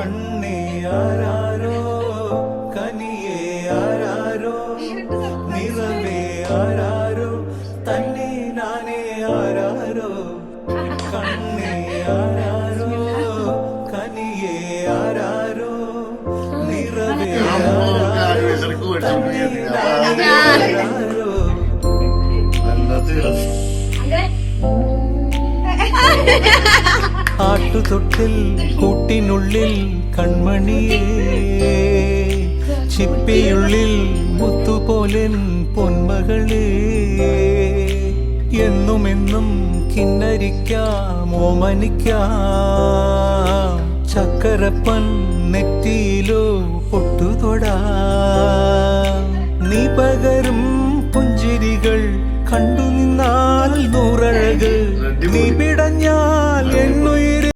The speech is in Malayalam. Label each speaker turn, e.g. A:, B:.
A: കണ്ണേ ആരാരോ കനിയേ ആരാരോ നിറവേ ആരാരോ തന്നെ നാനേ ആരാരോ കണ്ണേ ആരാരോ കനിയേ ആരാരോ നിറവേ ആരാരോ തന്നെ നാനേ ആരാരോ ആട്ടുതൊട്ടിൽ കൂട്ടിനുള്ളിൽ കൺമണിയേ ചിപ്പിയുള്ളിൽ മുത്തുപോലെൻ പൊന്മകളേ എന്നുമെന്നും കിന്നരിക്കാം ഓമനിക്കാം ചക്കരപ്പൻ നെറ്റിയിലോ പൊട്ടുതൊടാ നീ പകരും പുഞ്ചിരികൾ കണ്ടു നിന്നാൽ നൂറഴക് നീ